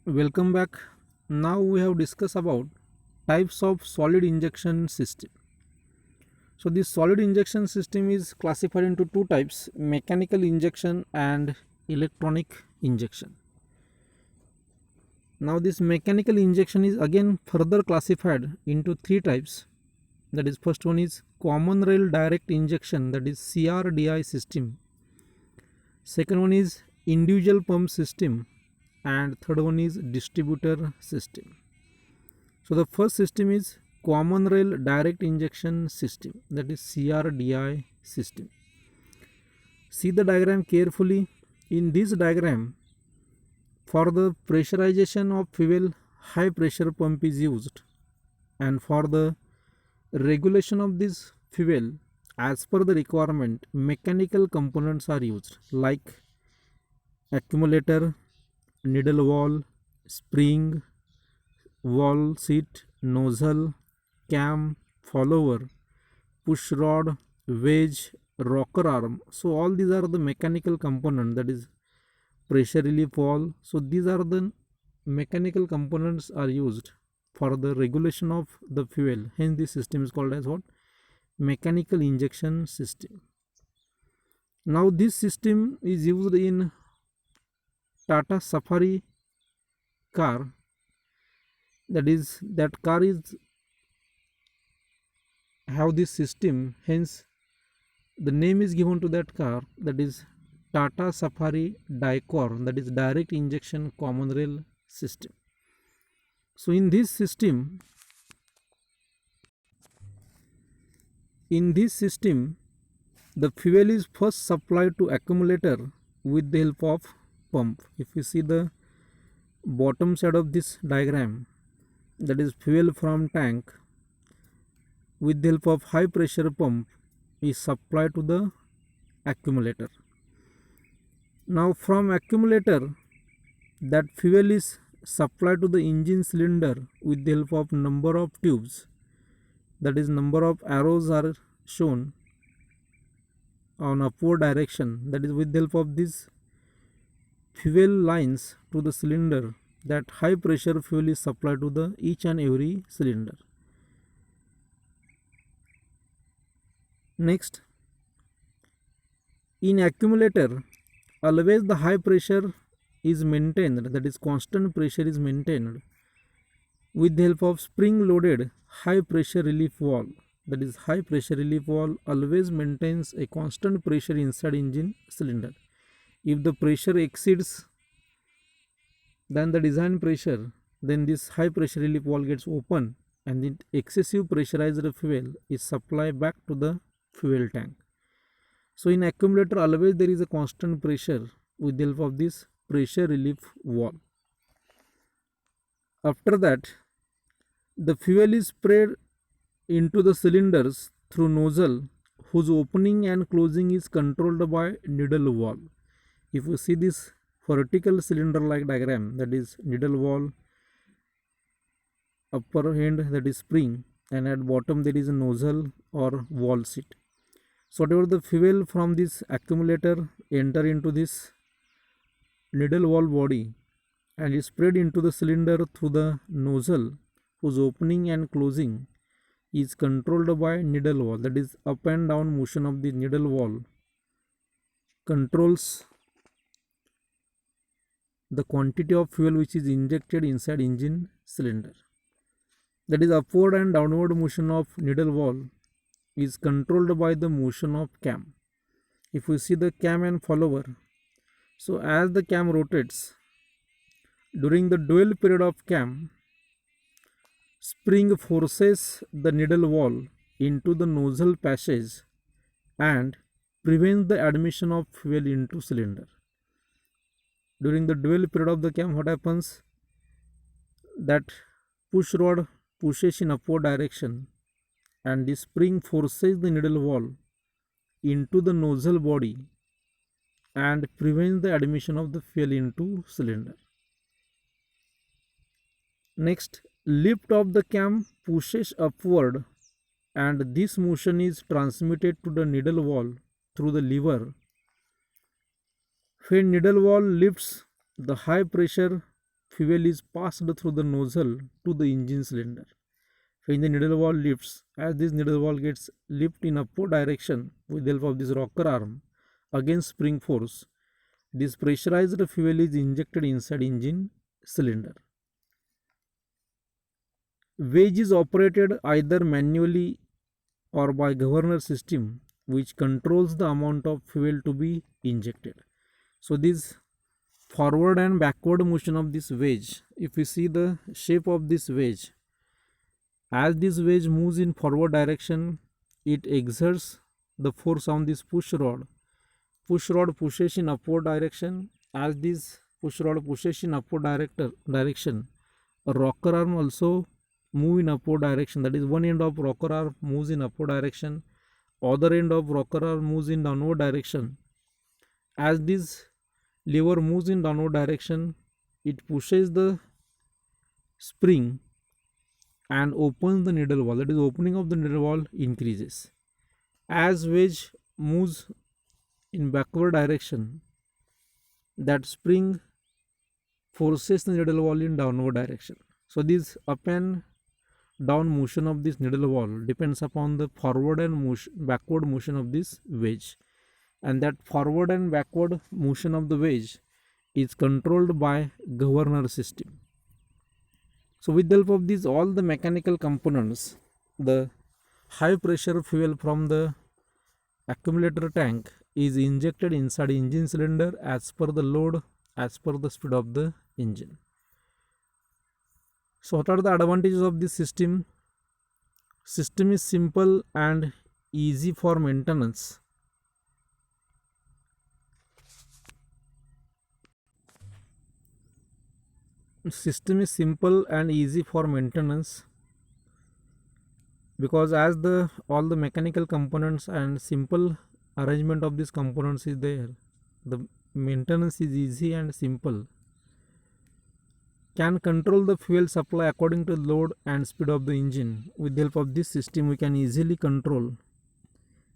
Welcome back. Now we have discussed about types of solid injection system. So this solid injection system is classified into two types: mechanical injection and electronic injection. Now this mechanical injection is again further classified into three types. That is, first one is common rail direct injection, that is CRDI system. Second one is individual pump system, and third one is distributor system. So the first system is common rail direct injection system, that is CRDI system. See the diagram carefully. In this diagram, for the pressurization of fuel, high pressure pump is used, and for the regulation of this fuel as per the requirement, mechanical components are used like accumulator, needle valve, spring, valve seat, nozzle, cam, follower, push rod, wedge, rocker arm. So all these are the mechanical component, that is pressure relief valve. So these are the mechanical components are used for the regulation of the fuel. Hence this system is called as what? Mechanical injection system. Now this system is used in Tata Safari car. That car is have this system, hence the name is given to that car, that is Tata Safari Dicor, that is direct injection common rail system. So in this system the fuel is first supplied to accumulator with the help of pump. If you see the bottom side of this diagram, that is fuel from tank with the help of high pressure pump is supplied to the accumulator. Now from accumulator, that fuel is supplied to the engine cylinder with the help of number of tubes, that is number of arrows are shown on upward direction, that is with the help of these fuel lines to the cylinder, that high pressure fuel is supplied to the each and every cylinder. Next, in accumulator, always the high pressure is maintained, that is constant pressure is maintained with the help of spring loaded high pressure relief valve. That is high pressure relief valve always maintains a constant pressure inside engine cylinder. If the pressure exceeds than the design pressure, then this high pressure relief valve gets open and the excessive pressurized fuel is supplied back to the fuel tank. So in accumulator always there is a constant pressure with the help of this pressure relief valve. After that, the fuel is sprayed into the cylinders through nozzle whose opening and closing is controlled by needle valve. If you see this vertical cylinder like diagram, that is needle valve, upper end that is spring, and at bottom there is a nozzle or valve seat. So whatever the fuel from this accumulator enter into this needle valve body and is spread into the cylinder through the nozzle whose opening and closing is controlled by needle valve, that is up and down motion of the needle valve controls the quantity of fuel which is injected inside engine cylinder. That is upward and downward motion of needle valve is controlled by the motion of cam. If we see the cam and follower, so as the cam rotates during the dwell period of cam, spring forces the needle valve into the nozzle passage and prevents the admission of fuel into cylinder. During the dwell period of the cam, what happens? That push rod pushes in upward direction and the spring forces the needle valve into the nozzle body and prevents the admission of the fuel into cylinder. Next, lift of the cam pushes upward and this motion is transmitted to the needle valve through the lever. When needle valve lifts, the high pressure fuel is passed through the nozzle to the engine cylinder. When the needle valve lifts, as this needle valve gets lifted in upward direction with the help of this rocker arm against spring force, this pressurized fuel is injected inside engine cylinder. Wedge is operated either manually or by governor system, which controls the amount of fuel to be injected. So this forward and backward motion of this wedge, if we see the shape of this wedge, as this wedge moves in forward direction, it exerts the force on this push rod. Push rod pushes in upward direction. As this push rod pushes in upward direction, a rocker arm also move in upward direction. That is, one end of rocker arm moves in upward direction, other end of rocker arm moves in downward direction. As this lever moves in downward direction, it pushes the spring and opens the needle valve. That is, opening of the needle valve increases. As wedge moves in backward direction, that spring forces the needle valve in downward direction. So this up and down motion of this needle valve depends upon the forward and backward motion of this wedge, and that forward and backward motion of the wedge is controlled by governor system. So with the help of these all the mechanical components, the high pressure fuel from the accumulator tank is injected inside engine cylinder as per the load, as per the speed of the engine. So what are the advantages of this system? System is simple and easy for maintenance. System is simple and easy for maintenance because as the all the mechanical components and simple arrangement of these components is there, the maintenance is easy and simple. Can control the fuel supply according to load and speed of the engine. With the help of this system, we can easily control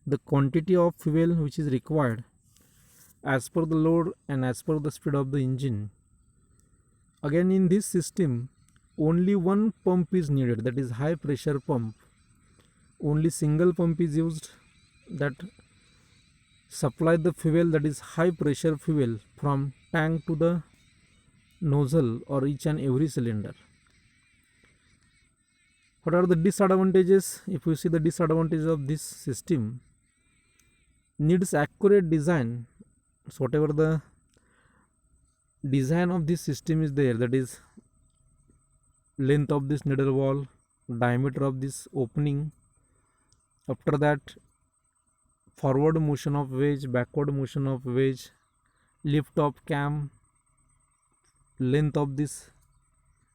the quantity of fuel which is required as per the load and as per the speed of the engine. Again, in this system, only one pump is needed, that is high pressure pump. Only single pump is used that supply the fuel, that is high pressure fuel, from tank to the nozzle or each and every cylinder. What are the disadvantages? If you see the disadvantages of this system, needs accurate design. So whatever the design of this system is there, that is length of this needle valve, diameter of this opening, after that forward motion of wedge, backward motion of wedge, lift of cam, length of this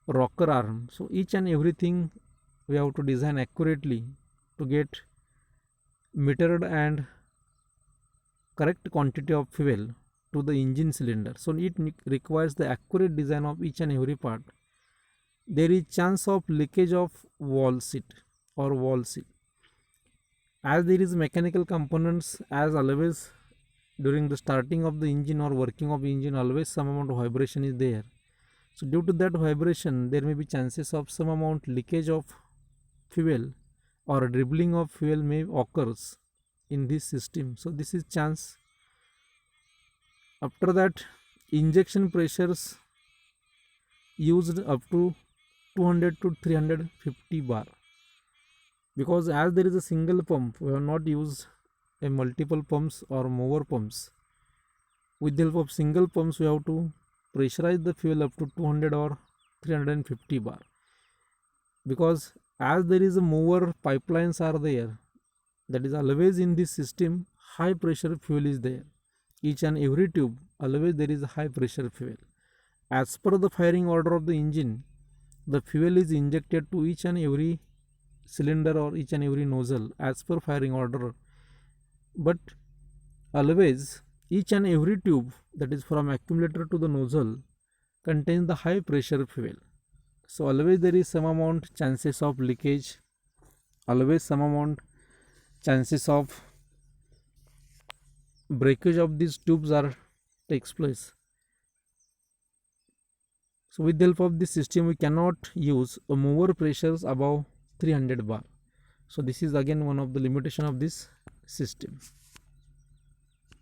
rocker arm. So each and everything we have to design accurately to get metered and correct quantity of fuel to the engine cylinder. So it requires the accurate design of each and every part. There is chance of leakage of valve seat or valve seal. As there is mechanical components, as always during the starting of the engine or working of the engine, always some amount of vibration is there. So due to that vibration, there may be chances of some amount leakage of fuel or dribbling of fuel may occurs in this system. So this is chance. After that, injection pressures used up to 200 to 350 bar, because as there is a single pump, we have not used a multiple pumps or more pumps. With the help of single pumps, we have to pressurize the fuel up to 200 or 350 bar, because as there is a more pipelines are there, that is always in this system high pressure fuel is there. Each and every tube, always there is a high pressure fuel. As per the firing order of the engine, the fuel is injected to each and every cylinder or each and every nozzle as per firing order. But always each and every tube, that is from accumulator to the nozzle, contains the high pressure fuel. So always there is some amount chances of leakage, always some amount chances of breakage of these tubes are takes place. So with the help of this system we cannot use a mover pressures above 300 bar. So this is again one of the limitation of this system.